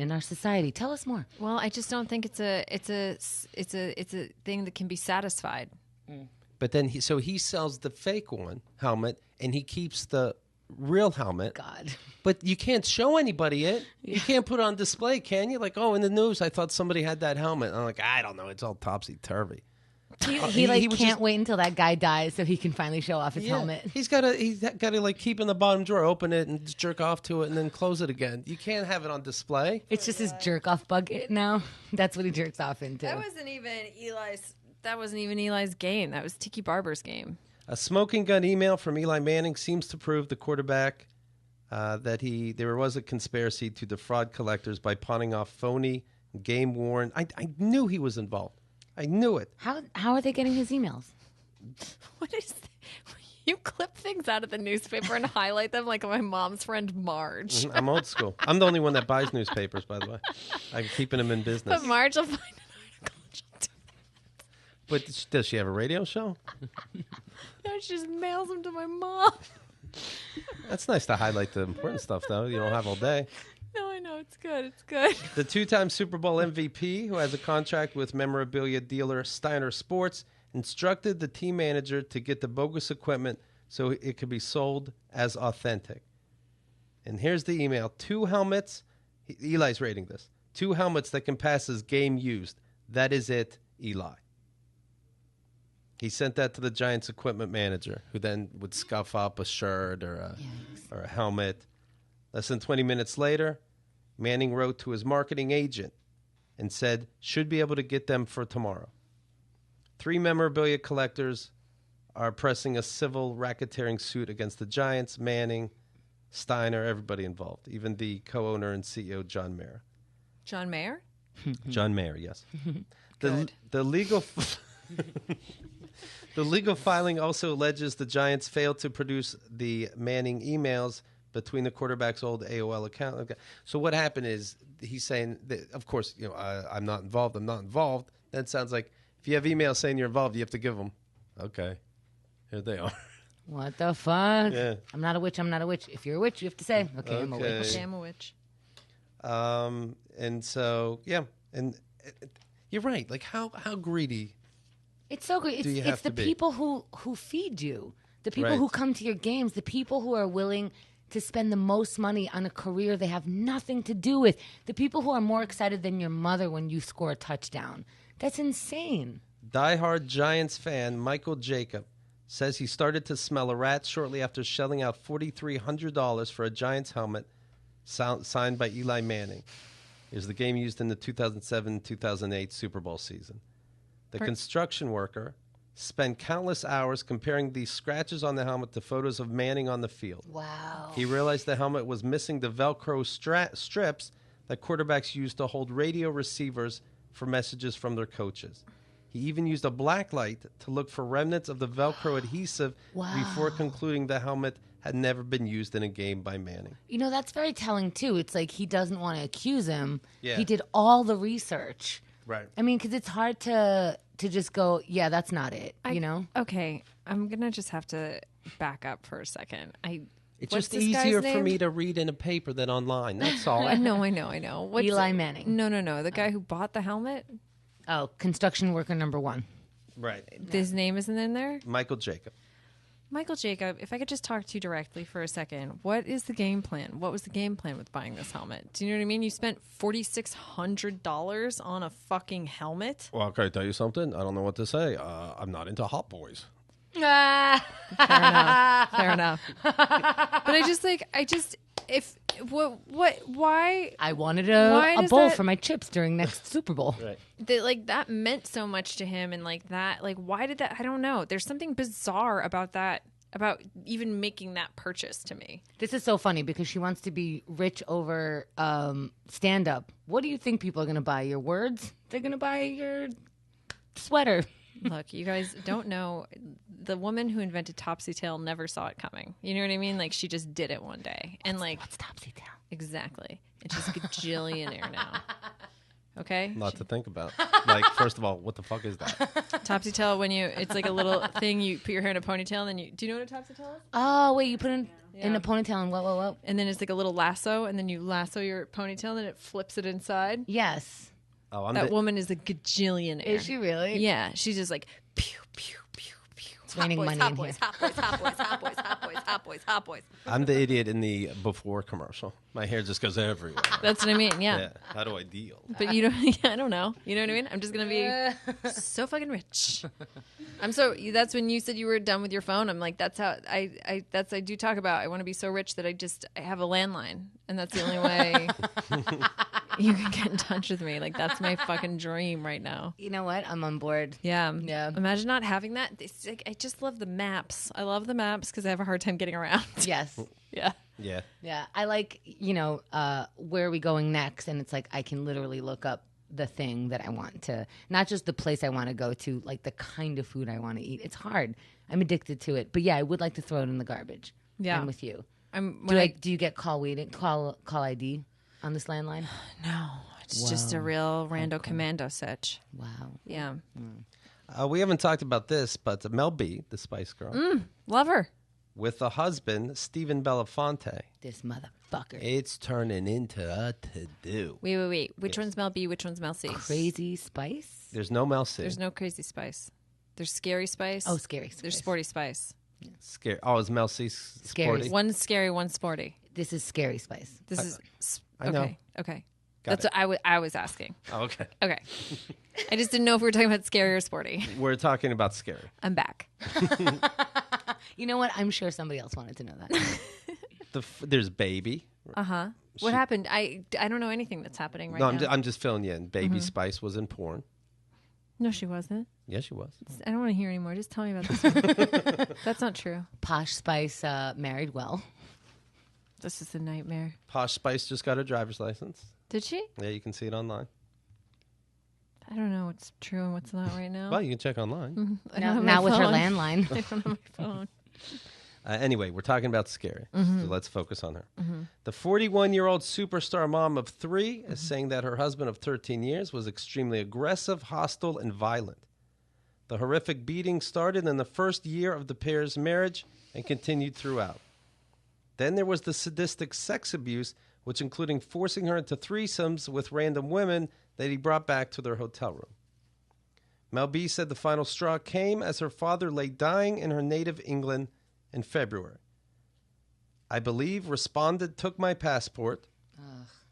in our society. Tell us more. Well, I just don't think it's a thing that can be satisfied. But then he sells the fake helmet and he keeps the real helmet. God. But you can't show anybody it. Yeah. You can't put it on display, can you? Like, in the news, I thought somebody had that helmet. I'm like, I don't know. It's all topsy-turvy. He can't wait until that guy dies so he can finally show off his helmet. He's got to like keep in the bottom drawer, open it, and just jerk off to it, and then close it again. You can't have it on display. It's just his jerk off bucket now. That's what he jerks off into. That wasn't even Eli's game. That was Tiki Barber's game. A smoking gun email from Eli Manning seems to prove the quarterback that there was a conspiracy to defraud collectors by pawning off phony, game-worn. I knew he was involved. I knew it. How are they getting his emails? What is that? You clip things out of the newspaper and highlight them like my mom's friend Marge. I'm old school. I'm the only one that buys newspapers, by the way. I'm keeping them in business. But Marge will find an article. She'll do that. But does she have a radio show? No, she just mails them to my mom. That's nice to highlight the important stuff, though. You don't have all day. No, I know. It's good. It's good. The two-time Super Bowl MVP, who has a contract with memorabilia dealer Steiner Sports, instructed the team manager to get the bogus equipment so it could be sold as authentic. And here's the email. 2 helmets. Eli's rating this. 2 helmets that can pass as game used. That is it, Eli. He sent that to the Giants equipment manager, who then would scuff up a shirt or a helmet. Less than 20 minutes later, Manning wrote to his marketing agent and said, should be able to get them for tomorrow. 3 memorabilia collectors are pressing a civil racketeering suit against the Giants, Manning, Steiner, everybody involved, even the co-owner and CEO, John Mayer. John Mayer? John Mayer, yes. Good. The legal filing also alleges the Giants failed to produce the Manning emails between the quarterback's old AOL account. So what happened is he's saying that, of course, I'm not involved. I'm not involved. That sounds like if you have emails saying you're involved, you have to give them. Okay, here they are. What the fuck? Yeah. I'm not a witch. I'm not a witch. If you're a witch, you have to say, okay. I'm a witch. Okay, I'm a witch. And so and you're right. Like how greedy. It's so great. It's the people who feed you, the people Right. who come to your games, the people who are willing to spend the most money on a career they have nothing to do with, the people who are more excited than your mother when you score a touchdown. That's insane. Diehard Giants fan Michael Jacob says he started to smell a rat shortly after shelling out $4,300 for a Giants helmet signed by Eli Manning. It was the game used in the 2007-2008 Super Bowl season. The construction worker spent countless hours comparing these scratches on the helmet to photos of Manning on the field. Wow. He realized the helmet was missing the Velcro strips that quarterbacks use to hold radio receivers for messages from their coaches. He even used a black light to look for remnants of the Velcro adhesive before concluding the helmet had never been used in a game by Manning. That's very telling, too. It's like he doesn't want to accuse him. Yeah. He did all the research. Right. I mean, because it's hard to just go, yeah, that's not it, Okay, I'm going to just have to back up for a second. It's What's just this guy's easier for name? me to read in a paper than online. That's all. I know. What's Eli Manning. No. The guy who bought the helmet? Oh, construction worker number 1. Right. His name isn't in there? Michael Jacob. Michael Jacob, if I could just talk to you directly for a second, what is the game plan? What was the game plan with buying this helmet? Do you know what I mean? You spent $4,600 on a fucking helmet? Well, can I tell you something? I don't know what to say. I'm not into hot boys. Fair enough. But why? I wanted Why a does bowl that- for my chips during next Super Bowl. Right. That meant so much to him, and why did that? I don't know. There's something bizarre about that, about even making that purchase to me. This is so funny because she wants to be rich over stand-up. What do you think people are going to buy? Your words? They're going to buy your sweater. Look, you guys don't know. The woman who invented Topsy Tail never saw it coming. You know what I mean? Like, she just did it one day. And What's Topsy Tail? exactly. And she's a gajillionaire now. Okay? Lot to think about. Like, first of all, what the fuck is that? Topsy Tail, it's like a little thing, you put your hair in a ponytail, and then do you know what a Topsy Tail is? Oh, wait, you put it in a ponytail and what? And then it's like a little lasso, and then you lasso your ponytail, and then it flips it inside. Yes. Oh, That woman is a gajillionaire. Is she really? Yeah, she's just like pew pew pew pew. It's raining money in here. Hot boys, hot boys, hot boys, hot boys, hot boys. I'm the idiot in the before commercial. My hair just goes everywhere. That's what I mean. Yeah. How do I deal? But you don't. I don't know. You know what I mean? I'm just gonna be so fucking rich. That's when you said you were done with your phone. I'm like, that's how I do talk about. I want to be so rich that I have a landline, and that's the only way you can get in touch with me. Like, that's my fucking dream right now. You know what? I'm on board. Yeah. Imagine not having that. It's like, I just love the maps. I love the maps because I have a hard time getting around. Yes. Yeah. Yeah. I like, where are we going next? And it's like, I can literally look up the thing that I want to, not just the place I want to go to, like the kind of food I want to eat. It's hard. I'm addicted to it. But yeah, I would like to throw it in the garbage. Yeah. I'm with you. Do you get call ID on this landline? No. It's just a real rando commando sitch. Wow. Yeah. We haven't talked about this, but Mel B, the Spice Girl. Love her. With a husband, Stephen Belafonte. This motherfucker. It's turning into a to-do. Wait. Which one's Mel B? Which one's Mel C? Crazy Spice? There's no Mel C. There's no Crazy Spice. There's Scary Spice. Oh, Scary Spice. There's Sporty Spice. Scary. Oh, is Mel C sporty? Scary. One's scary, one's sporty. This is Scary Spice. This is... I know. Okay. Got That's what I was asking. Oh, okay. Okay. I just didn't know if we were talking about scary or sporty. We're talking about scary. I'm back. You know what? I'm sure somebody else wanted to know that. There's Baby. Uh-huh. What happened? I don't know anything that's happening right now. I'm just filling you in. Baby Spice was in porn. No, she wasn't. Yes, she was. I don't want to hear anymore. Just tell me about this one. That's not true. Posh Spice married well. This is a nightmare. Posh Spice just got her driver's license. Did she? Yeah, you can see it online. I don't know what's true and what's not right now. Well, you can check online. Not with her landline. I don't have my phone. Anyway, we're talking about scary, so let's focus on her. The 41-year-old superstar mom of 3 is saying that her husband of 13 years was extremely aggressive, hostile, and violent. The horrific beating started in the first year of the pair's marriage and continued throughout. Then there was the sadistic sex abuse, which including forcing her into threesomes with random women that he brought back to their hotel room. Mel B said the final straw came as her father lay dying in her native England in February. I believe respondent took my passport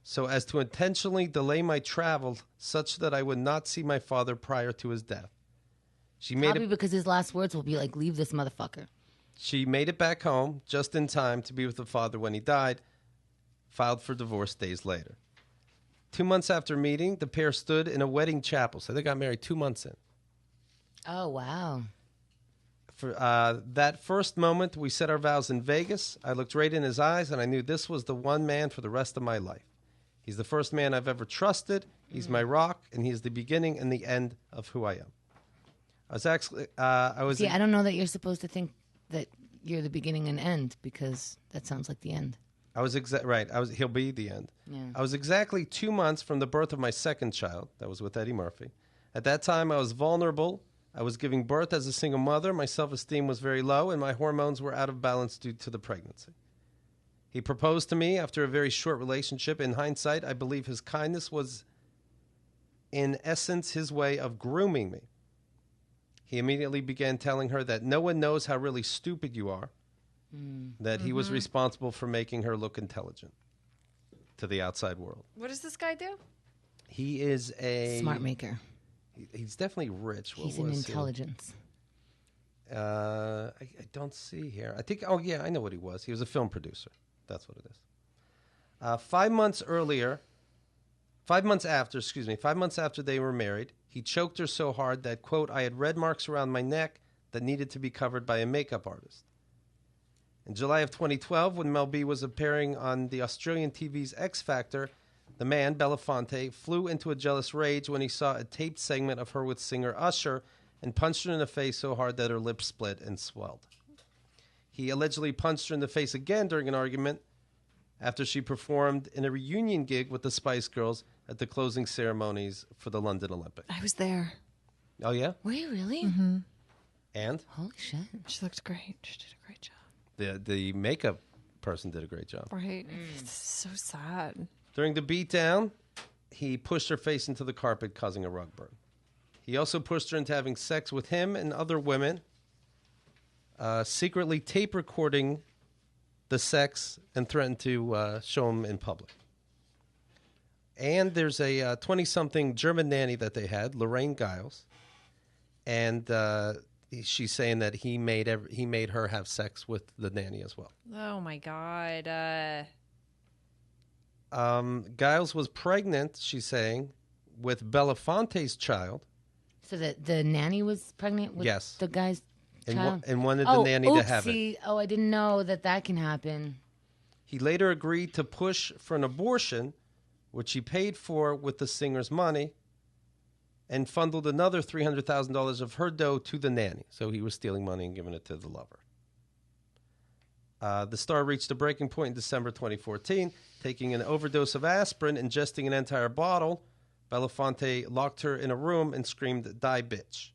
so as to intentionally delay my travel such that I would not see my father prior to his death. Probably because his last words will be like, leave this motherfucker. She made it back home just in time to be with the father when he died, filed for divorce days later. 2 months after meeting, the pair stood in a wedding chapel. So they got married 2 months in. Oh, wow. For that first moment, we said our vows in Vegas. I looked right in his eyes, and I knew this was the one man for the rest of my life. He's the first man I've ever trusted. He's my rock, and he's the beginning and the end of who I am. I don't know that you're supposed to think that you're the beginning and end, because that sounds like the end. He'll be the end. Yeah. I was exactly 2 months from the birth of my second child. That was with Eddie Murphy. At that time, I was vulnerable. I was giving birth as a single mother. My self-esteem was very low, and my hormones were out of balance due to the pregnancy. He proposed to me after a very short relationship. In hindsight, I believe his kindness was, in essence, his way of grooming me. He immediately began telling her that no one knows how really stupid you are, that he was responsible for making her look intelligent to the outside world. What does this guy do? He is a... smart maker. He's definitely rich. He's in intelligence. I don't see here. I think, I know what he was. He was a film producer. That's what it is. 5 months after they were married, he choked her so hard that, quote, I had red marks around my neck that needed to be covered by a makeup artist. In July of 2012, when Mel B was appearing on the Australian TV's X Factor, the man, Belafonte, flew into a jealous rage when he saw a taped segment of her with singer Usher and punched her in the face so hard that her lips split and swelled. He allegedly punched her in the face again during an argument after she performed in a reunion gig with the Spice Girls at the closing ceremonies for the London Olympics. I was there. Oh, yeah? Were you really? Mm-hmm. And? Holy shit. She looked great. She did a great job. The makeup person did a great job. Right. It's so sad. During the beatdown, he pushed her face into the carpet, causing a rug burn. He also pushed her into having sex with him and other women, secretly tape recording the sex and threatened to show them in public. And there's a 20-something German nanny that they had, Lorraine Giles, and she's saying that he made her have sex with the nanny as well. Oh my God. Giles was pregnant, she's saying, with Belafonte's child. So the nanny was pregnant with Yes. the guy's child? And wanted the nanny to have it. Oh, I didn't know that can happen. He later agreed to push for an abortion, which he paid for with the singer's money, and funneled another $300,000 of her dough to the nanny. So he was stealing money and giving it to the lover. The star reached a breaking point in December 2014, taking an overdose of aspirin, ingesting an entire bottle. Belafonte locked her in a room and screamed, "Die, bitch."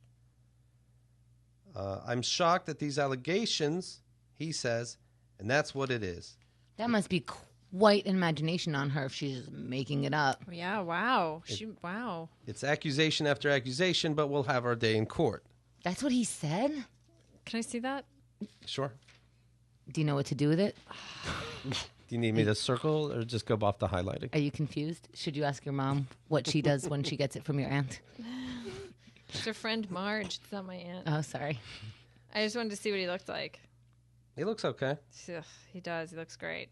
I'm shocked at these allegations, he says, and that's what it is. That must be quite an imagination on her if she's making it up. Yeah, wow. Wow. It's accusation after accusation, but we'll have our day in court. That's what he said? Can I see that? Sure. Do you know what to do with it? Do you need me to circle or just go off the highlighting? Are you confused? Should you ask your mom what she does when she gets it from your aunt? It's her friend Marge. It's not my aunt. Oh, sorry. I just wanted to see what he looked like. He looks okay. Ugh, he does. He looks great.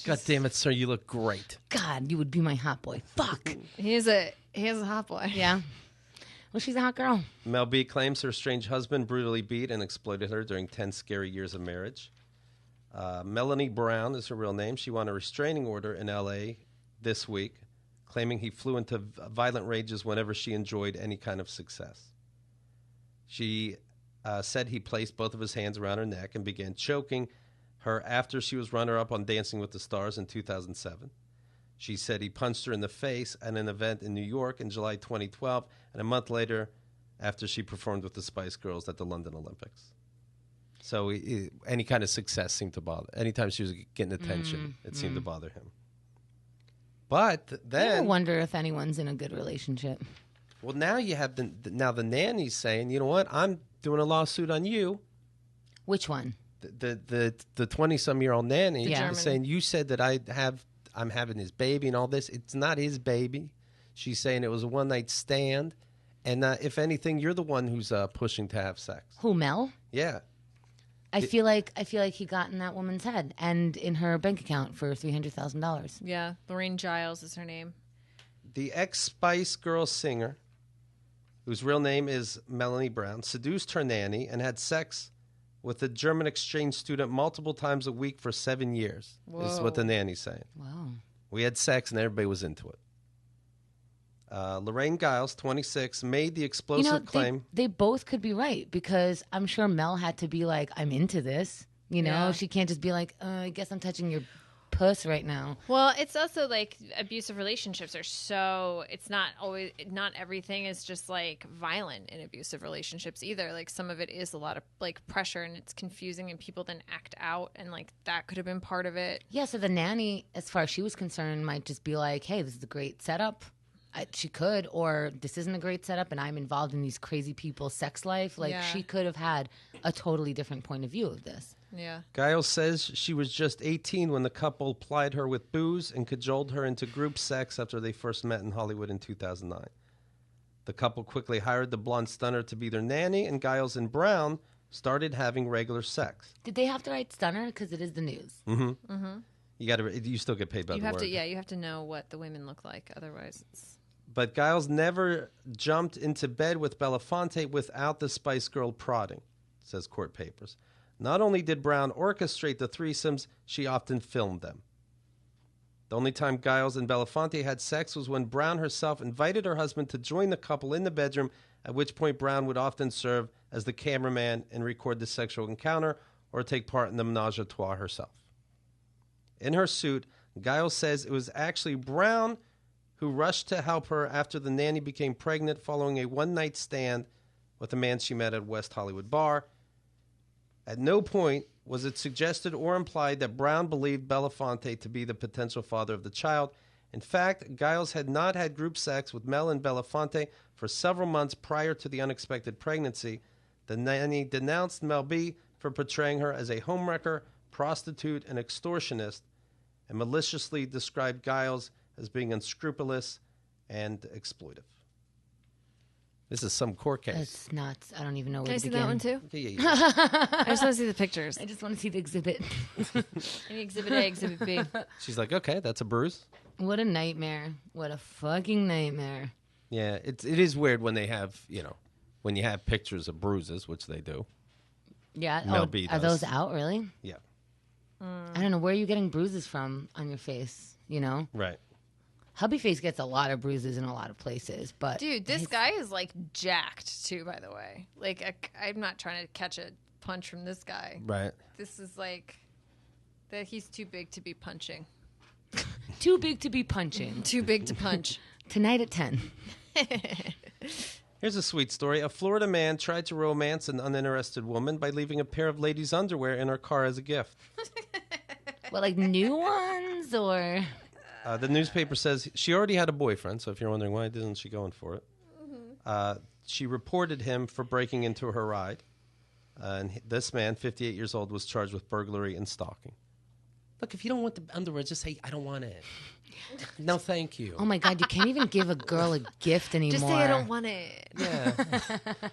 God damn it, sir, you look great. God, you would be my hot boy. Fuck. He is a hot boy. Yeah. Well, she's a hot girl. Mel B claims her estranged husband brutally beat and exploited her during 10 scary years of marriage. Melanie Brown is her real name. She won a restraining order in L.A. this week, claiming he flew into violent rages whenever she enjoyed any kind of success. She said he placed both of his hands around her neck and began choking her after she was runner-up on Dancing with the Stars in 2007. She said he punched her in the face at an event in New York in July 2012, and a month later after she performed with the Spice Girls at the London Olympics. So any kind of success seemed to bother. Anytime she was getting attention, it seemed to bother him. But then... I wonder if anyone's in a good relationship. Well, now you have the nanny's saying, you know what, I'm doing a lawsuit on you. Which one? The 20-some-year-old nanny Yeah. is saying, you said that I'm having his baby and all this. It's not his baby. She's saying it was a one-night stand. And if anything, you're the one who's pushing to have sex. Who, Mel? Yeah. I feel like he got in that woman's head and in her bank account for $300,000. Yeah, Lorraine Giles is her name. The ex-Spice Girl singer, whose real name is Melanie Brown, seduced her nanny and had sex with a German exchange student multiple times a week for 7 years, is what the nanny's saying. Wow. We had sex and everybody was into it. Lorraine Giles, 26, made the explosive claim. They both could be right because I'm sure Mel had to be like, I'm into this. You know, Yeah. she can't just be like, I guess I'm touching your puss right now. Well, it's also like abusive relationships are it's not everything is just like violent in abusive relationships either. Like some of it is a lot of like pressure and it's confusing and people then act out and like that could have been part of it. Yeah, so the nanny, as far as she was concerned, might just be like, hey, this is a great setup. She could, or this isn't a great setup and I'm involved in these crazy people's sex life. Like she could have had a totally different point of view of this. Yeah. Giles says she was just 18 when the couple plied her with booze and cajoled her into group sex after they first met in Hollywood in 2009. The couple quickly hired the blonde stunner to be their nanny, and Giles and Brown started having regular sex. Did they have to write stunner? Because it is the news. Mm-hmm. You still get paid by the word. You have to know what the women look like. Otherwise, it's... But Giles never jumped into bed with Belafonte without the Spice Girl prodding, says court papers. Not only did Brown orchestrate the threesomes, she often filmed them. The only time Giles and Belafonte had sex was when Brown herself invited her husband to join the couple in the bedroom, at which point Brown would often serve as the cameraman and record the sexual encounter or take part in the menage a trois herself. In her suit, Giles says it was actually Brown who rushed to help her after the nanny became pregnant following a one-night stand with a man she met at a West Hollywood bar. At no point was it suggested or implied that Brown believed Belafonte to be the potential father of the child. In fact, Giles had not had group sex with Mel and Belafonte for several months prior to the unexpected pregnancy. The nanny denounced Mel B for portraying her as a homewrecker, prostitute, and extortionist, and maliciously described Giles as being unscrupulous and exploitive. This is some court case. That's nuts. I don't even know where Can I to see begin. that one too? Yeah. I just want to see the pictures. I just want to see the exhibit. Maybe exhibit A, exhibit B. She's like, okay, that's a bruise. What a nightmare. What a fucking nightmare. Yeah, it is weird when they have, when you have pictures of bruises, which they do. Yeah. Mel B Are does. those out, really? Yeah. I don't know. Where are you getting bruises from on your face, Right. Hubby face gets a lot of bruises in a lot of places, but... Dude, this guy is like jacked too, by the way. Like, I'm not trying to catch a punch from this guy. Right. This is like that he's too big to be punching. Too big to be punching. Too big to punch. Tonight at 10. Here's a sweet story. A Florida man tried to romance an uninterested woman by leaving a pair of ladies' underwear in her car as a gift. What, like new ones or... The newspaper says she already had a boyfriend, so if you're wondering why isn't she going for it, she reported him for breaking into her ride. And this man, 58 years old, was charged with burglary and stalking. Look, if you don't want the underwear, just say, I don't want it. No, thank you. Oh, my God, you can't even give a girl a gift anymore. Just say I don't want it. Yeah.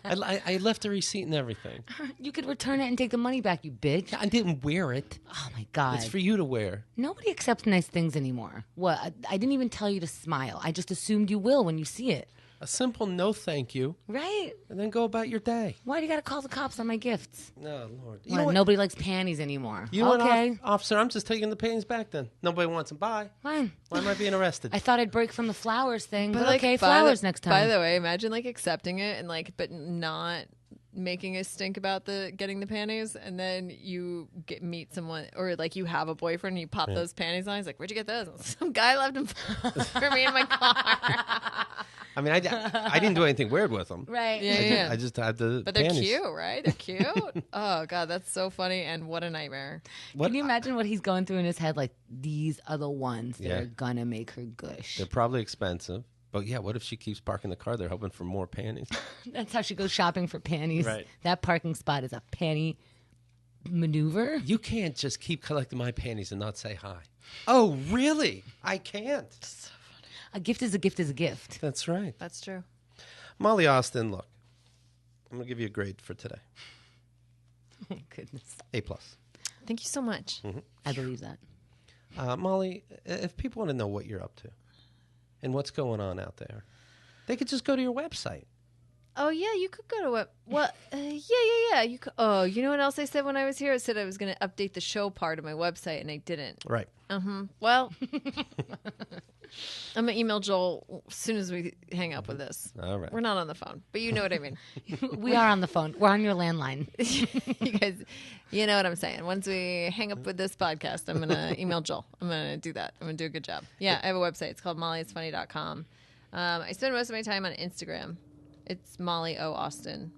I left a receipt and everything. You could return it and take the money back, you bitch. I didn't wear it. Oh, my God. It's for you to wear. Nobody accepts nice things anymore. What? I didn't even tell you to smile. I just assumed you will when you see it. A simple no thank you, Right? and then go about your day. Why do you got to call the cops on my gifts? No, Lord. You What, know what? nobody likes panties anymore. You know what, Okay. officer, I'm just taking the panties back then. Nobody wants them. Bye. Fine. Why am I being arrested? I thought I'd break from the flowers thing, but like, okay, by flowers the- next time. By the way, imagine like accepting it and like, but not making a stink about the getting the panties, and then you meet someone, or like you have a boyfriend and you pop those panties on. He's like, "Where'd you get those?" Some guy left them for me in my car. I mean, I didn't do anything weird with them. Right. Yeah. I just had the But they're panties. cute, right? They're cute. Oh God, that's so funny, and what a nightmare. Can you imagine what he's going through in his head? Like, these are the ones that Yeah. are gonna make her gush. They're probably expensive. But yeah, what if she keeps parking the car there hoping for more panties? That's how she goes shopping for panties. Right. That parking spot is a panty maneuver. You can't just keep collecting my panties and not say hi. Oh, really? I can't. A gift is a gift is a gift. That's right. That's true. Molly Austin, look. I'm going to give you a grade for today. Oh, goodness. A+. Thank you so much. I believe that. Molly, if people want to know what you're up to and what's going on out there, they could just go to your website. Oh yeah, you could go to yeah. You could. Oh, you know what else I said when I was here? I said I was going to update the show part of my website, and I didn't. Right. Well, I'm gonna email Joel as soon as we hang up with this. All right. We're not on the phone, but you know what I mean. We are on the phone. We're on your landline. You guys, you know what I'm saying. Once we hang up with this podcast, I'm gonna email Joel. I'm gonna do that. I'm gonna do a good job. Yeah, I have a website. It's called mollyisfunny.com. I spend most of my time on Instagram. It's Molly O. Austin.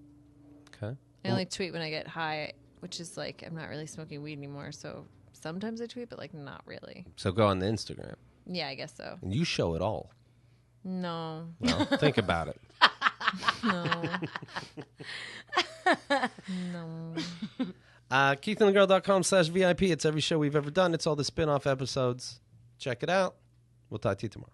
Okay. I only tweet when I get high, which is like I'm not really smoking weed anymore, so sometimes I tweet, but like not really. So go on the Instagram. Yeah, I guess so. And you show it all. No. Well, think about it. No. No. KeithandTheGirl.com/VIP. It's every show we've ever done. It's all the spin-off episodes. Check it out. We'll talk to you tomorrow.